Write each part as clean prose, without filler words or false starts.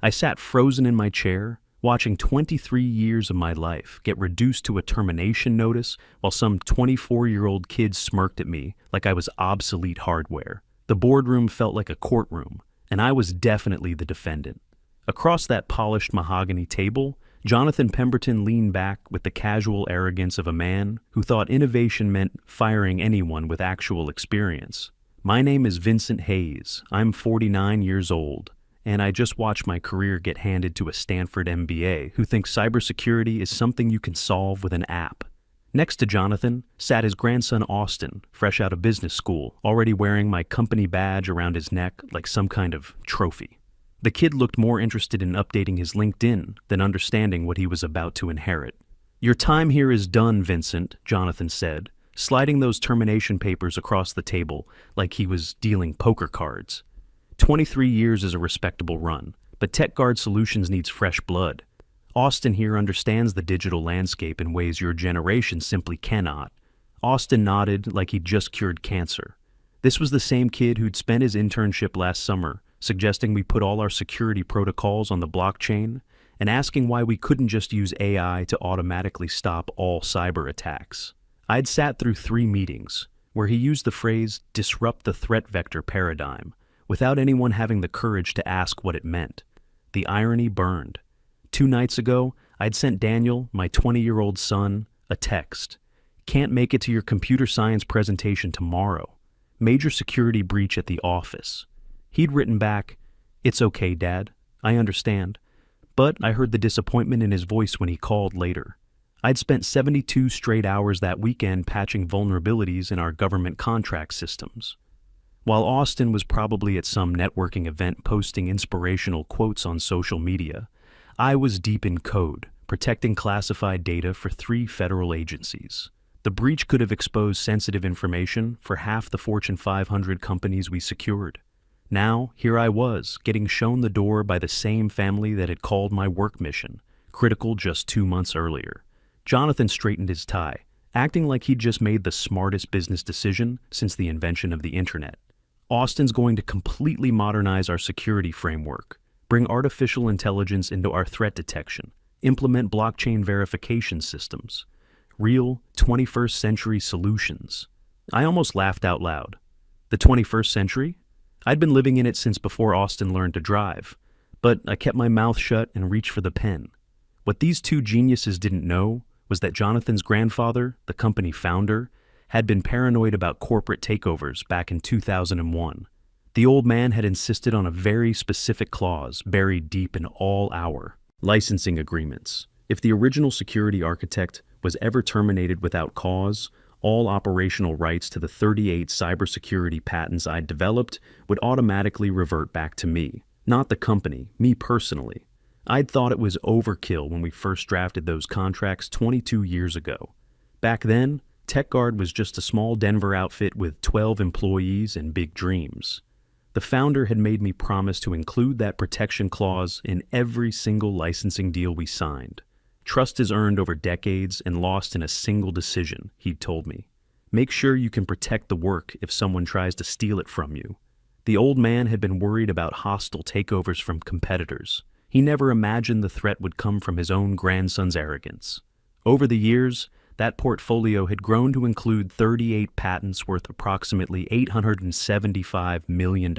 I sat frozen in my chair, watching 23 years of my life get reduced to a termination notice while some 24-year-old kid smirked at me like I was obsolete hardware. The boardroom felt like a courtroom, and I was definitely the defendant. Across that polished mahogany table, Jonathan Pemberton leaned back with the casual arrogance of a man who thought innovation meant firing anyone with actual experience. My name is Vincent Hayes. I'm 49 years old, and I just watched my career get handed to a Stanford MBA who thinks cybersecurity is something you can solve with an app. Next to Jonathan sat his grandson Austin, fresh out of business school, already wearing my company badge around his neck like some kind of trophy. The kid looked more interested in updating his LinkedIn than understanding what he was about to inherit. "Your time here is done, Vincent," Jonathan said, sliding those termination papers across the table like he was dealing poker cards. 23 years is a respectable run, but TechGuard Solutions needs fresh blood. Austin here understands the digital landscape in ways your generation simply cannot. Austin nodded like he'd just cured cancer. This was the same kid who'd spent his internship last summer suggesting we put all our security protocols on the blockchain and asking why we couldn't just use AI to automatically stop all cyber attacks. I'd sat through 3 meetings where he used the phrase "disrupt the threat vector paradigm" without anyone having the courage to ask what it meant. The irony burned. 2 nights ago, I'd sent Daniel, my 20-year-old son, a text. "Can't make it to your computer science presentation tomorrow. Major security breach at the office." He'd written back, "It's okay, Dad. I understand." But I heard the disappointment in his voice when he called later. I'd spent 72 straight hours that weekend patching vulnerabilities in our government contract systems. While Austin was probably at some networking event posting inspirational quotes on social media, I was deep in code, protecting classified data for 3 federal agencies. The breach could have exposed sensitive information for half the Fortune 500 companies we secured. Now, here I was, getting shown the door by the same family that had called my work mission, critical just 2 months earlier. Jonathan straightened his tie, acting like he'd just made the smartest business decision since the invention of the internet. "Austin's going to completely modernize our security framework, bring artificial intelligence into our threat detection, implement blockchain verification systems. Real 21st century solutions." I almost laughed out loud. The 21st century? I'd been living in it since before Austin learned to drive, but I kept my mouth shut and reached for the pen. What these 2 geniuses didn't know was that Jonathan's grandfather, the company founder, had been paranoid about corporate takeovers back in 2001. The old man had insisted on a very specific clause buried deep in all our licensing agreements. If the original security architect was ever terminated without cause, all operational rights to the 38 cybersecurity patents I'd developed would automatically revert back to me, not the company, me personally. I'd thought it was overkill when we first drafted those contracts 22 years ago. Back then, TechGuard was just a small Denver outfit with 12 employees and big dreams. The founder had made me promise to include that protection clause in every single licensing deal we signed. "Trust is earned over decades and lost in a single decision," he'd told me. "Make sure you can protect the work if someone tries to steal it from you." The old man had been worried about hostile takeovers from competitors. He never imagined the threat would come from his own grandson's arrogance. Over the years, that portfolio had grown to include 38 patents worth approximately $875 million,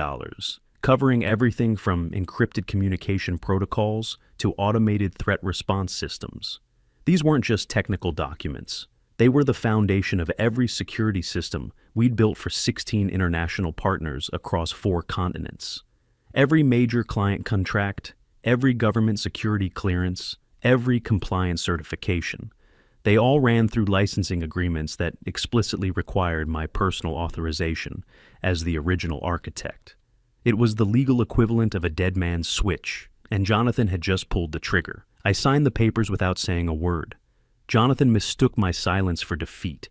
covering everything from encrypted communication protocols to automated threat response systems. These weren't just technical documents. They were the foundation of every security system we'd built for 16 international partners across 4 continents. Every major client contract, every government security clearance, every compliance certification. They all ran through licensing agreements that explicitly required my personal authorization as the original architect. It was the legal equivalent of a dead man's switch, and Jonathan had just pulled the trigger. I signed the papers without saying a word. Jonathan mistook my silence for defeat.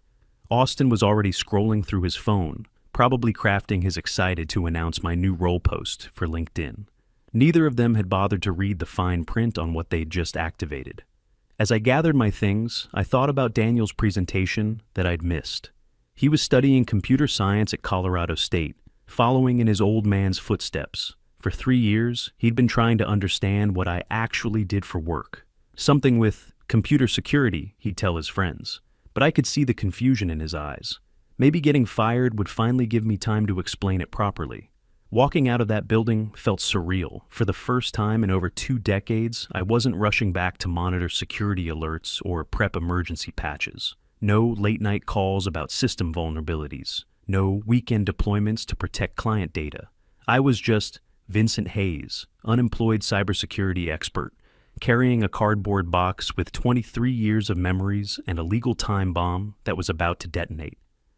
Austin was already scrolling through his phone, probably crafting his excited to announce my new role post for LinkedIn. Neither of them had bothered to read the fine print on what they'd just activated. As I gathered my things, I thought about Daniel's presentation that I'd missed. He was studying computer science at Colorado State, following in his old man's footsteps, For 3 years, he'd been trying to understand what I actually did for work. Something with computer security, he'd tell his friends. But I could see the confusion in his eyes. Maybe getting fired would finally give me time to explain it properly. Walking out of that building felt surreal. For the first time in over 2 decades, I wasn't rushing back to monitor security alerts or prep emergency patches. No late-night calls about system vulnerabilities. No weekend deployments to protect client data. I was just Vincent Hayes, unemployed cybersecurity expert, carrying a cardboard box with 23 years of memories and a legal time bomb that was about to detonate.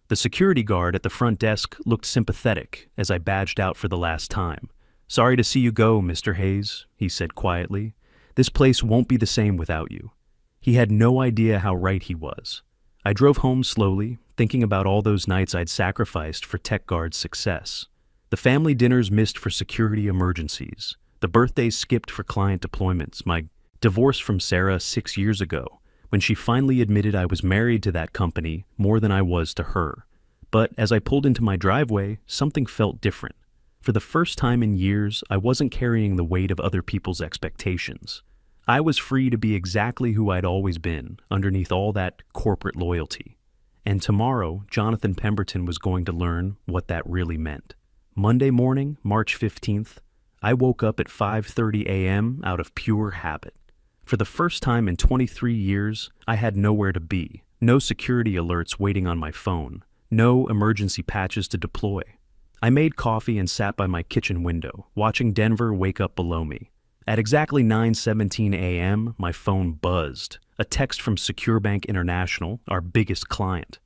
The security guard at the front desk looked sympathetic as I badged out for the last time. "Sorry to see you go, Mr. Hayes," he said quietly. "This place won't be the same without you." He had no idea how right he was. I drove home slowly, thinking about all those nights I'd sacrificed for TechGuard's success. The family dinners missed for security emergencies. The birthdays skipped for client deployments. My divorce from Sarah 6 years ago, when she finally admitted I was married to that company more than I was to her. But as I pulled into my driveway, something felt different. For the first time in years, I wasn't carrying the weight of other people's expectations. I was free to be exactly who I'd always been, underneath all that corporate loyalty. And tomorrow, Jonathan Pemberton was going to learn what that really meant. Monday morning, March 15th, I woke up at 5:30 a.m. out of pure habit. For the first time in 23 years, I had nowhere to be. No security alerts waiting on my phone. No emergency patches to deploy. I made coffee and sat by my kitchen window, watching Denver wake up below me. At exactly 9:17 a.m., my phone buzzed. A text from SecureBank International, our biggest client.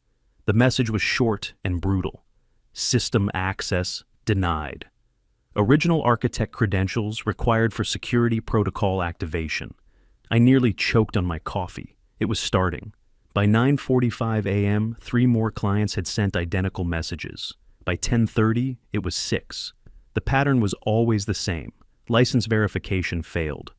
The message was short and brutal. System access denied. Original architect credentials required for security protocol activation. I nearly choked on my coffee. It was starting. By 9:45 a.m., 3 more clients had sent identical messages. By 10:30, it was 6. The pattern was always the same. License verification failed.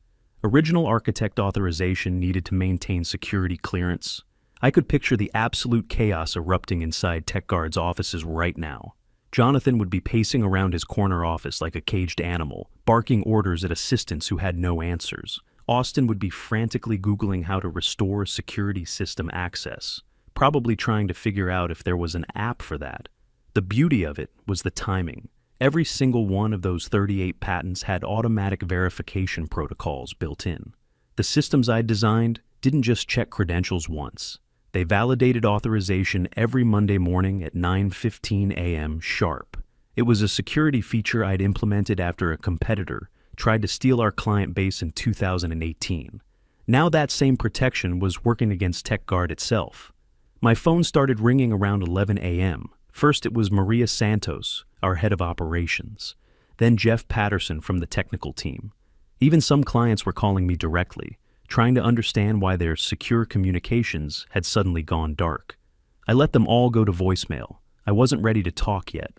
Original architect authorization needed to maintain security clearance. I could picture the absolute chaos erupting inside TechGuard's offices right now. Jonathan would be pacing around his corner office like a caged animal, barking orders at assistants who had no answers. Austin would be frantically Googling how to restore security system access, probably trying to figure out if there was an app for that. The beauty of it was the timing. Every single one of those 38 patents had automatic verification protocols built in. The systems I'd designed didn't just check credentials once. They validated authorization every Monday morning at 9:15 a.m. sharp. It was a security feature I'd implemented after a competitor tried to steal our client base in 2018. Now that same protection was working against TechGuard itself. My phone started ringing around 11 a.m. First it was Maria Santos, our head of operations. Then Jeff Patterson from the technical team. Even some clients were calling me directly, trying to understand why their secure communications had suddenly gone dark. I let them all go to voicemail. I wasn't ready to talk yet.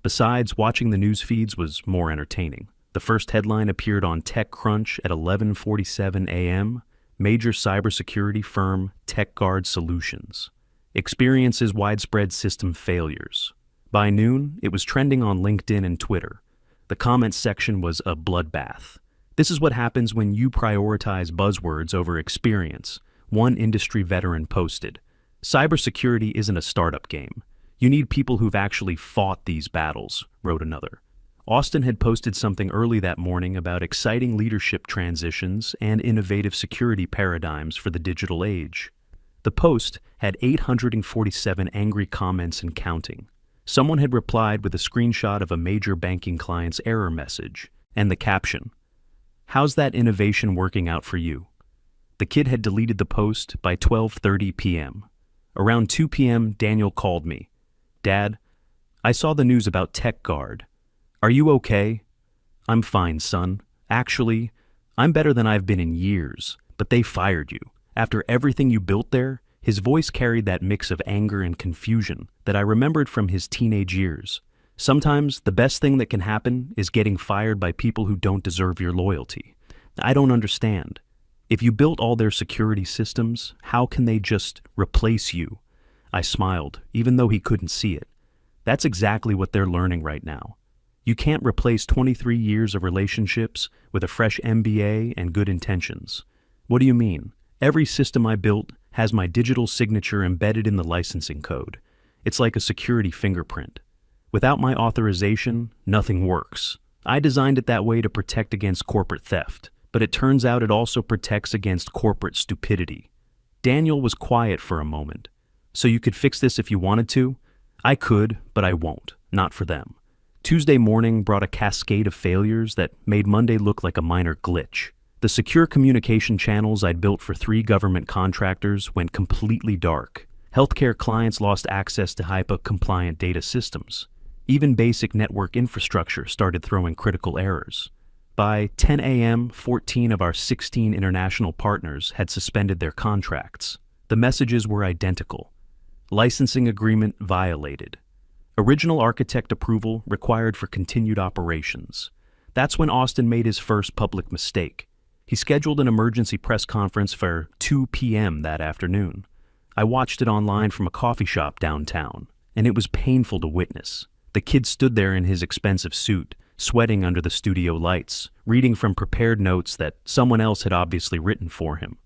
Besides, watching the news feeds was more entertaining. The first headline appeared on TechCrunch at 11:47 a.m. Major cybersecurity firm TechGuard Solutions experiences widespread system failures. By noon, it was trending on LinkedIn and Twitter. The comments section was a bloodbath. This is what happens when you prioritize buzzwords over experience, one industry veteran posted. Cybersecurity isn't a startup game. You need people who've actually fought these battles, wrote another. Austin had posted something early that morning about exciting leadership transitions and innovative security paradigms for the digital age. The post had 847 angry comments and counting. Someone had replied with a screenshot of a major banking client's error message and the caption, "How's that innovation working out for you?" The kid had deleted the post by 12:30 p.m. Around 2 p.m., Daniel called me. "Dad, I saw the news about TechGuard. Are you okay?" "I'm fine, son. Actually, I'm better than I've been in years, but they fired you. After everything you built there." His voice carried that mix of anger and confusion that I remembered from his teenage years. Sometimes the best thing that can happen is getting fired by people who don't deserve your loyalty. I don't understand. If you built all their security systems, how can they just replace you? I smiled, even though he couldn't see it. That's exactly what they're learning right now. You can't replace 23 years of relationships with a fresh MBA and good intentions. What do you mean? Every system I built has my digital signature embedded in the licensing code. It's like a security fingerprint. Without my authorization, nothing works. I designed it that way to protect against corporate theft, but it turns out it also protects against corporate stupidity. Daniel was quiet for a moment. So you could fix this if you wanted to? I could, but I won't. Not for them. Tuesday morning brought a cascade of failures that made Monday look like a minor glitch. The secure communication channels I'd built for 3 government contractors went completely dark. Healthcare clients lost access to HIPAA-compliant data systems. Even basic network infrastructure started throwing critical errors. By 10 a.m., 14 of our 16 international partners had suspended their contracts. The messages were identical. Licensing agreement violated. Original architect approval required for continued operations. That's when Austin made his first public mistake. He scheduled an emergency press conference for 2 p.m. that afternoon. I watched it online from a coffee shop downtown, and it was painful to witness. The kid stood there in his expensive suit, sweating under the studio lights, reading from prepared notes that someone else had obviously written for him.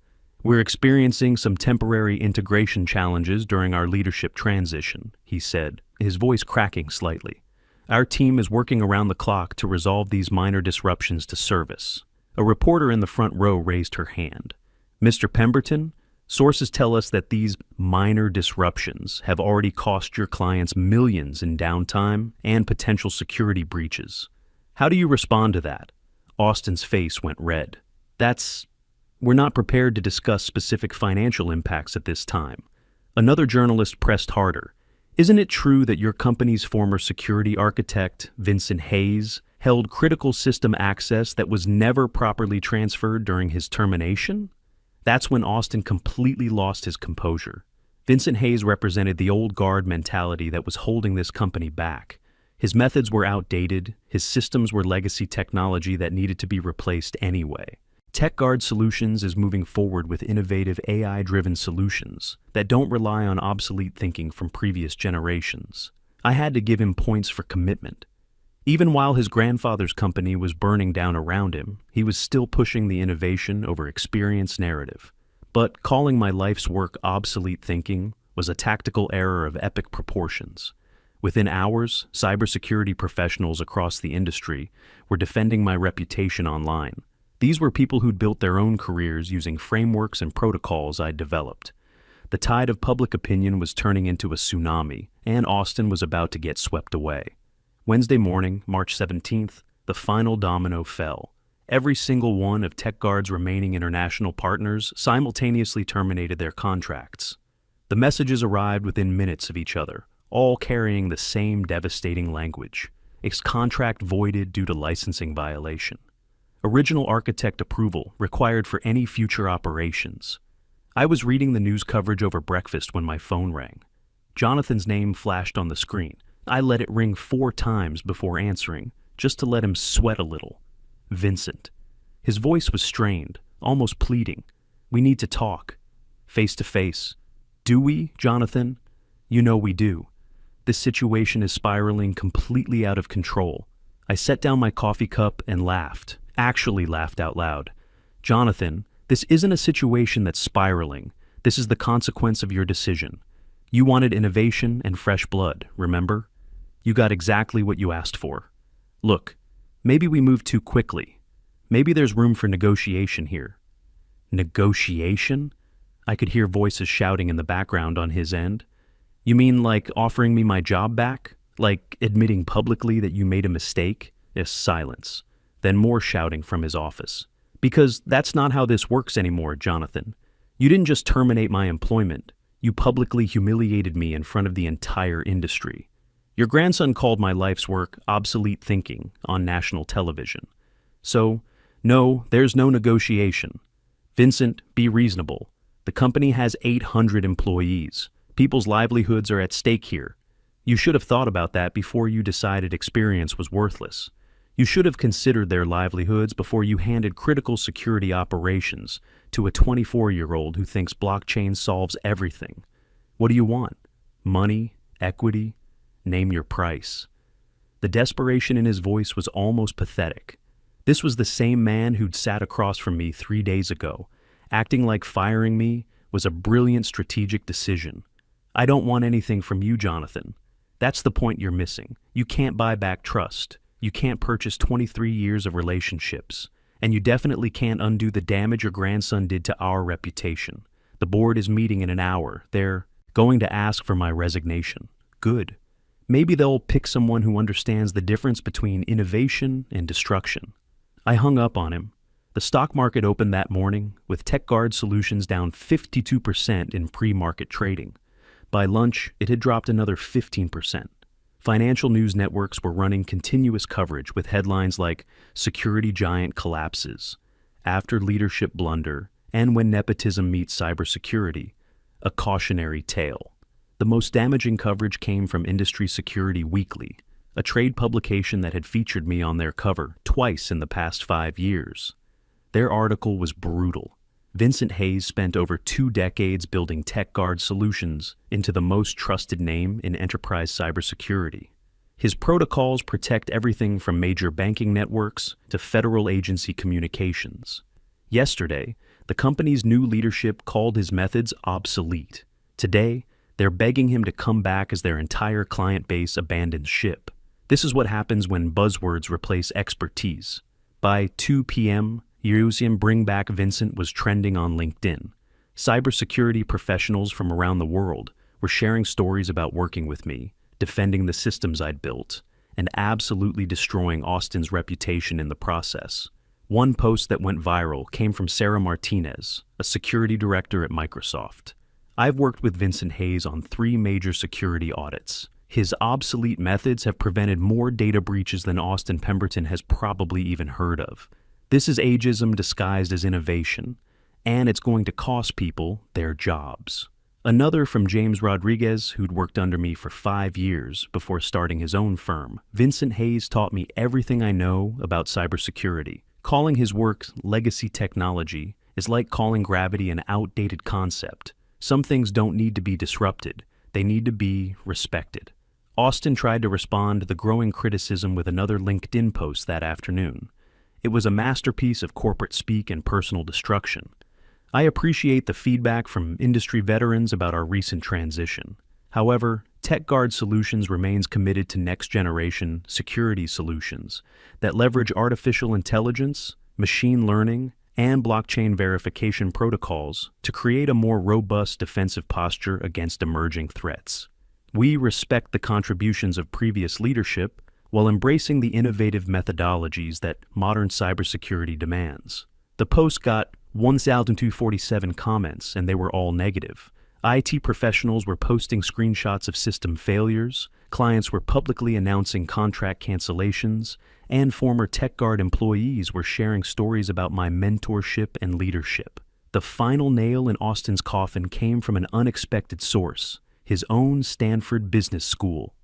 We're experiencing some temporary integration challenges during our leadership transition, he said, his voice cracking slightly. Our team is working around the clock to resolve these minor disruptions to service. A reporter in the front row raised her hand. Mr. Pemberton, sources tell us that these minor disruptions have already cost your clients millions in downtime and potential security breaches. How do you respond to that? Austin's face went red. We're not prepared to discuss specific financial impacts at this time. Another journalist pressed harder. Isn't it true that your company's former security architect, Vincent Hayes, held critical system access that was never properly transferred during his termination? That's when Austin completely lost his composure. Vincent Hayes represented the old guard mentality that was holding this company back. His methods were outdated, his systems were legacy technology that needed to be replaced anyway. TechGuard Solutions is moving forward with innovative AI-driven solutions that don't rely on obsolete thinking from previous generations. I had to give him points for commitment. Even while his grandfather's company was burning down around him, he was still pushing the innovation over experience narrative. But calling my life's work obsolete thinking was a tactical error of epic proportions. Within hours, cybersecurity professionals across the industry were defending my reputation online. These were people who'd built their own careers using frameworks and protocols I'd developed. The tide of public opinion was turning into a tsunami, and Austin was about to get swept away. Wednesday morning, March 17th, the final domino fell. Every single one of TechGuard's remaining international partners simultaneously terminated their contracts. The messages arrived within minutes of each other, all carrying the same devastating language. Its contract voided due to licensing violation. Original architect approval required for any future operations. I was reading the news coverage over breakfast when my phone rang. Jonathan's name flashed on the screen. I let it ring 4 times before answering, just to let him sweat a little. Vincent. His voice was strained, almost pleading. We need to talk. Face to face. Do we, Jonathan? You know we do. This situation is spiraling completely out of control. I set down my coffee cup and laughed. Actually laughed out loud. Jonathan, this isn't a situation that's spiraling. This is the consequence of your decision. You wanted innovation and fresh blood, remember? You got exactly what you asked for. Look, maybe we moved too quickly. Maybe there's room for negotiation here. Negotiation? I could hear voices shouting in the background on his end. You mean like offering me my job back? Like admitting publicly that you made a mistake? Yes, silence. Then more shouting from his office. Because that's not how this works anymore, Jonathan. You didn't just terminate my employment. You publicly humiliated me in front of the entire industry. Your grandson called my life's work obsolete thinking on national television. So, no, there's no negotiation. Vincent, be reasonable. The company has 800 employees. People's livelihoods are at stake here. You should have thought about that before you decided experience was worthless. You should have considered their livelihoods before you handed critical security operations to a 24-year-old who thinks blockchain solves everything. What do you want? Money? Equity? Name your price. The desperation in his voice was almost pathetic. This was the same man who'd sat across from me 3 days ago, acting like firing me was a brilliant strategic decision. I don't want anything from you, Jonathan. That's the point you're missing. You can't buy back trust. You can't purchase 23 years of relationships. And you definitely can't undo the damage your grandson did to our reputation. The board is meeting in an hour. They're going to ask for my resignation. Good. Maybe they'll pick someone who understands the difference between innovation and destruction. I hung up on him. The stock market opened that morning, with TechGuard Solutions down 52% in pre-market trading. By lunch, it had dropped another 15%. Financial news networks were running continuous coverage with headlines like "Security Giant Collapses," "After Leadership Blunder," and "When Nepotism Meets Cybersecurity," a cautionary tale. The most damaging coverage came from Industry Security Weekly, a trade publication that had featured me on their cover twice in the past 5 years. Their article was brutal. Vincent Hayes spent over 2 decades building TechGuard Solutions into the most trusted name in enterprise cybersecurity. His protocols protect everything from major banking networks to federal agency communications. Yesterday, the company's new leadership called his methods obsolete. Today, they're begging him to come back as their entire client base abandons ship. This is what happens when buzzwords replace expertise. By 2 p.m., Yerusian Bring Back Vincent was trending on LinkedIn. Cybersecurity professionals from around the world were sharing stories about working with me, defending the systems I'd built, and absolutely destroying Austin's reputation in the process. One post that went viral came from Sarah Martinez, a security director at Microsoft. I've worked with Vincent Hayes on 3 major security audits. His obsolete methods have prevented more data breaches than Austin Pemberton has probably even heard of. This is ageism disguised as innovation, and it's going to cost people their jobs. Another from James Rodriguez, who'd worked under me for 5 years before starting his own firm. Vincent Hayes taught me everything I know about cybersecurity. Calling his work legacy technology is like calling gravity an outdated concept. Some things don't need to be disrupted. They need to be respected. Austin tried to respond to the growing criticism with another LinkedIn post that afternoon. It was a masterpiece of corporate speak and personal destruction. I appreciate the feedback from industry veterans about our recent transition. However, TechGuard Solutions remains committed to next-generation security solutions that leverage artificial intelligence, machine learning, and blockchain verification protocols to create a more robust defensive posture against emerging threats. We respect the contributions of previous leadership while embracing the innovative methodologies that modern cybersecurity demands. The post got 1,247 comments, and they were all negative. IT professionals were posting screenshots of system failures, clients were publicly announcing contract cancellations, and former TechGuard employees were sharing stories about my mentorship and leadership. The final nail in Austin's coffin came from an unexpected source, his own Stanford Business School.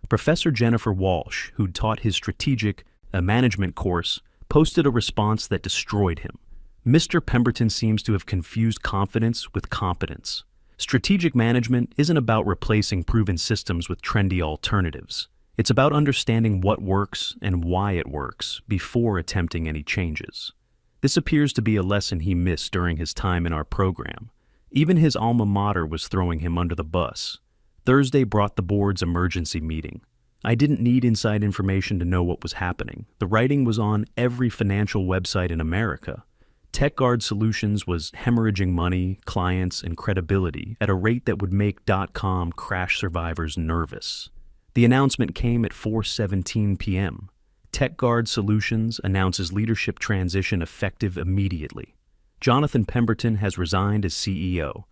Professor Jennifer Walsh, who'd taught his strategic management course, posted a response that destroyed him. Mr. Pemberton seems to have confused confidence with competence. Strategic management isn't about replacing proven systems with trendy alternatives. It's about understanding what works and why it works before attempting any changes. This appears to be a lesson he missed during his time in our program. Even his alma mater was throwing him under the bus. Thursday brought the board's emergency meeting. I didn't need inside information to know what was happening. The writing was on every financial website in America. TechGuard Solutions was hemorrhaging money, clients, and credibility at a rate that would make .com crash survivors nervous. The announcement came at 4:17 p.m. TechGuard Solutions announces leadership transition effective immediately. Jonathan Pemberton has resigned as CEO.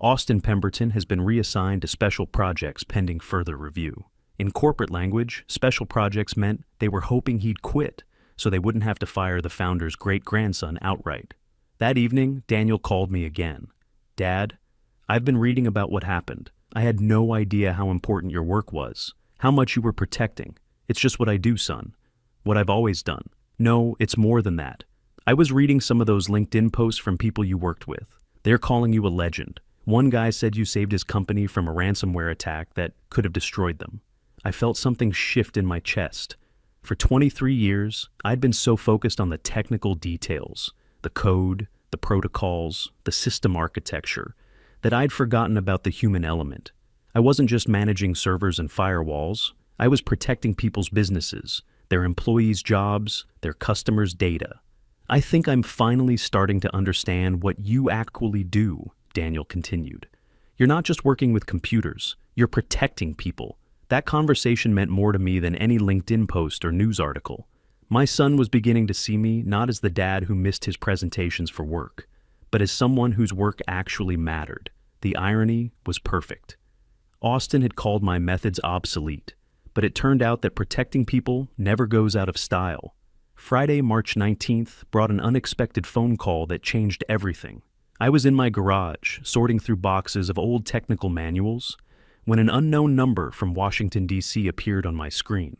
Austin Pemberton has been reassigned to special projects pending further review. In corporate language, special projects meant they were hoping he'd quit so they wouldn't have to fire the founder's great-grandson outright. That evening, Daniel called me again. "Dad, I've been reading about what happened. I had no idea how important your work was, how much you were protecting. It's just what I do, son. What I've always done. No, it's more than that. I was reading some of those LinkedIn posts from people you worked with. They're calling you a legend. One guy said you saved his company from a ransomware attack that could have destroyed them. I felt something shift in my chest. For 23 years, I'd been so focused on the technical details, the code, the protocols, the system architecture, that I'd forgotten about the human element. I wasn't just managing servers and firewalls, I was protecting people's businesses, their employees' jobs, their customers' data. I think I'm finally starting to understand what you actually do, Daniel continued. You're not just working with computers, you're protecting people. That conversation meant more to me than any LinkedIn post or news article. My son was beginning to see me not as the dad who missed his presentations for work, but as someone whose work actually mattered. The irony was perfect. Austin had called my methods obsolete, but it turned out that protecting people never goes out of style. Friday, March 19th, brought an unexpected phone call that changed everything. I was in my garage, sorting through boxes of old technical manuals, when an unknown number from Washington, D.C. appeared on my screen.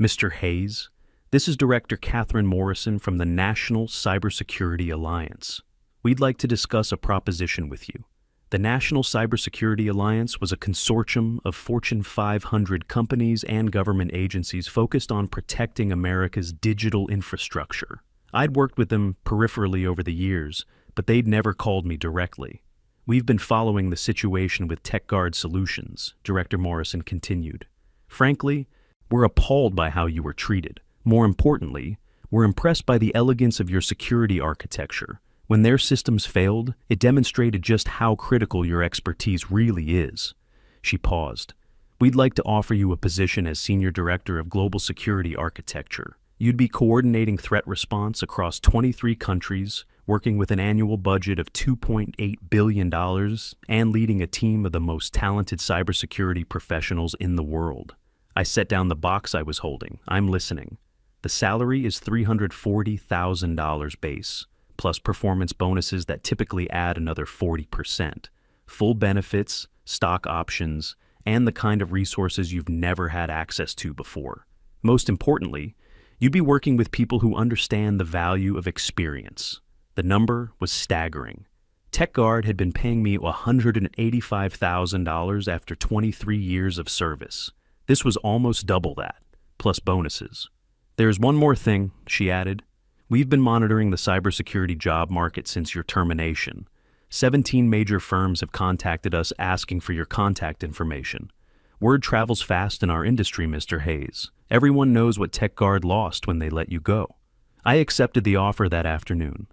Mr. Hayes, this is Director Catherine Morrison from the National Cybersecurity Alliance. We'd like to discuss a proposition with you. The National Cybersecurity Alliance was a consortium of Fortune 500 companies and government agencies focused on protecting America's digital infrastructure. I'd worked with them peripherally over the years, but they'd never called me directly. We've been following the situation with TechGuard Solutions, Director Morrison continued. Frankly, we're appalled by how you were treated. More importantly, we're impressed by the elegance of your security architecture. When their systems failed, it demonstrated just how critical your expertise really is. She paused. We'd like to offer you a position as Senior Director of Global Security Architecture. You'd be coordinating threat response across 23 countries, working with an annual budget of $2.8 billion, and leading a team of the most talented cybersecurity professionals in the world. I set down the box I was holding. I'm listening. The salary is $340,000 base, plus performance bonuses that typically add another 40%. Full benefits, stock options, and the kind of resources you've never had access to before. Most importantly, you'd be working with people who understand the value of experience. The number was staggering. TechGuard had been paying me $185,000 after 23 years of service. This was almost double that, plus bonuses. There's one more thing, she added. We've been monitoring the cybersecurity job market since your termination. 17 major firms have contacted us asking for your contact information. Word travels fast in our industry, Mr. Hayes. Everyone knows what TechGuard lost when they let you go. I accepted the offer that afternoon.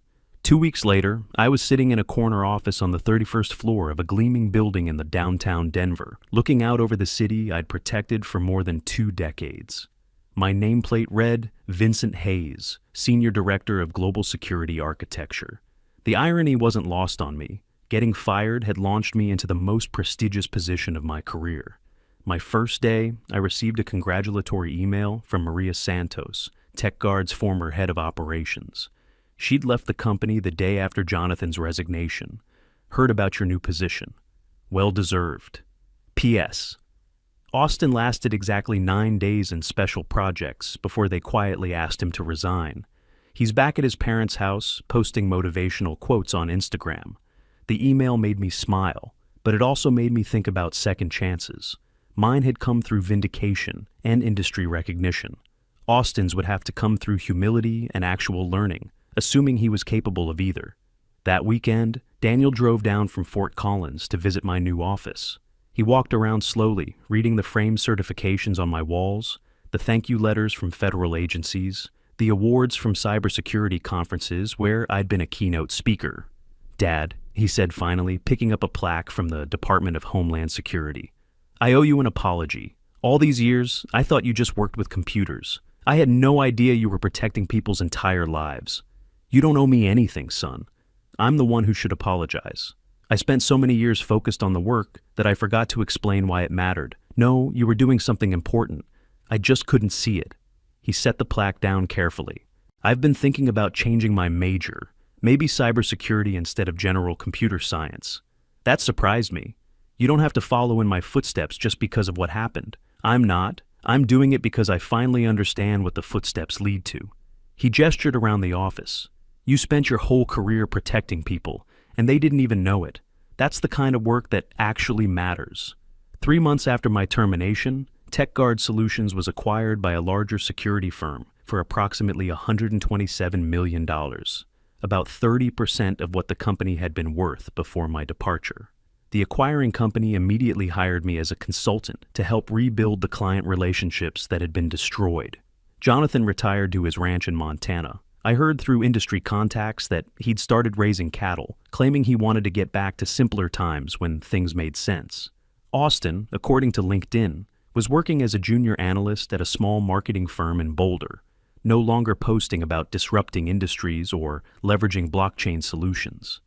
2 weeks later, I was sitting in a corner office on the 31st floor of a gleaming building in the downtown Denver, looking out over the city I'd protected for more than 2 decades. My nameplate read, Vincent Hayes, Senior Director of Global Security Architecture. The irony wasn't lost on me. Getting fired had launched me into the most prestigious position of my career. My first day, I received a congratulatory email from Maria Santos, TechGuard's former head of operations. She'd left the company the day after Jonathan's resignation. Heard about your new position. Well deserved. P.S. Austin lasted exactly 9 days in special projects before they quietly asked him to resign. He's back at his parents' house, posting motivational quotes on Instagram. The email made me smile, but it also made me think about second chances. Mine had come through vindication and industry recognition. Austin's would have to come through humility and actual learning, assuming he was capable of either. That weekend, Daniel drove down from Fort Collins to visit my new office. He walked around slowly, reading the framed certifications on my walls, the thank you letters from federal agencies, the awards from cybersecurity conferences where I'd been a keynote speaker. Dad, he said finally, picking up a plaque from the Department of Homeland Security. I owe you an apology. All these years, I thought you just worked with computers. I had no idea you were protecting people's entire lives. You don't owe me anything, son. I'm the one who should apologize. I spent so many years focused on the work that I forgot to explain why it mattered. No, you were doing something important. I just couldn't see it. He set the plaque down carefully. I've been thinking about changing my major, maybe cybersecurity instead of general computer science. That surprised me. You don't have to follow in my footsteps just because of what happened. I'm not. I'm doing it because I finally understand what the footsteps lead to. He gestured around the office. You spent your whole career protecting people, and they didn't even know it. That's the kind of work that actually matters. 3 months after my termination, TechGuard Solutions was acquired by a larger security firm for approximately $127 million, about 30% of what the company had been worth before my departure. The acquiring company immediately hired me as a consultant to help rebuild the client relationships that had been destroyed. Jonathan retired to his ranch in Montana. I heard through industry contacts that he'd started raising cattle, claiming he wanted to get back to simpler times when things made sense. Austin, according to LinkedIn, was working as a junior analyst at a small marketing firm in Boulder, no longer posting about disrupting industries or leveraging blockchain solutions.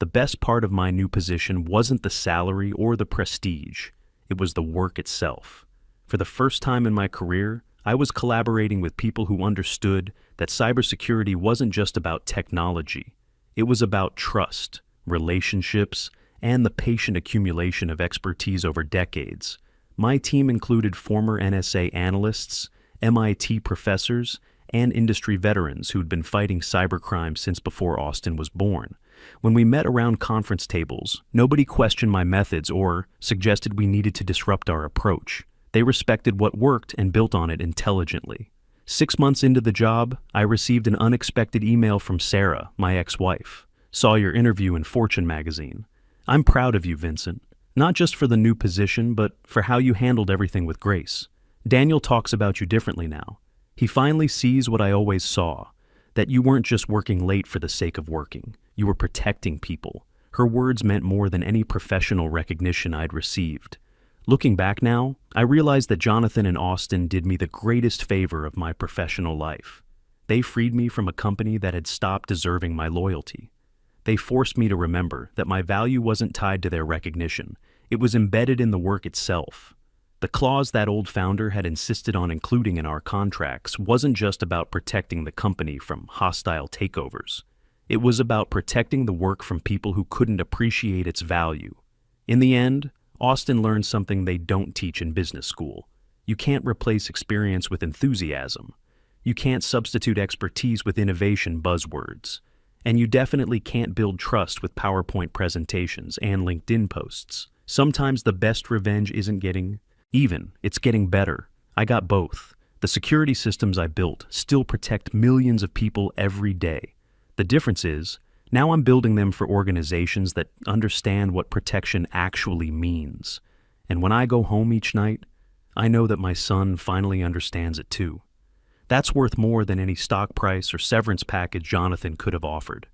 The best part of my new position wasn't the salary or the prestige, it was the work itself. For the first time in my career, I was collaborating with people who understood that cybersecurity wasn't just about technology. It was about trust, relationships, and the patient accumulation of expertise over decades. My team included former NSA analysts, MIT professors, and industry veterans who'd been fighting cybercrime since before Austin was born. When we met around conference tables, nobody questioned my methods or suggested we needed to disrupt our approach. They respected what worked and built on it intelligently. 6 months into the job, I received an unexpected email from Sarah, my ex-wife. Saw your interview in Fortune magazine. I'm proud of you, Vincent. Not just for the new position, but for how you handled everything with grace. Daniel talks about you differently now. He finally sees what I always saw, that you weren't just working late for the sake of working. You were protecting people. Her words meant more than any professional recognition I'd received. Looking back now, I realize that Jonathan and Austin did me the greatest favor of my professional life. They freed me from a company that had stopped deserving my loyalty. They forced me to remember that my value wasn't tied to their recognition. It was embedded in the work itself. The clause that old founder had insisted on including in our contracts wasn't just about protecting the company from hostile takeovers. It was about protecting the work from people who couldn't appreciate its value. In the end, Austin learned something they don't teach in business school. You can't replace experience with enthusiasm. You can't substitute expertise with innovation buzzwords. And you definitely can't build trust with PowerPoint presentations and LinkedIn posts. Sometimes the best revenge isn't getting even, it's getting better. I got both. The security systems I built still protect millions of people every day. The difference is, now I'm building them for organizations that understand what protection actually means. And when I go home each night, I know that my son finally understands it too. That's worth more than any stock price or severance package Jonathan could have offered.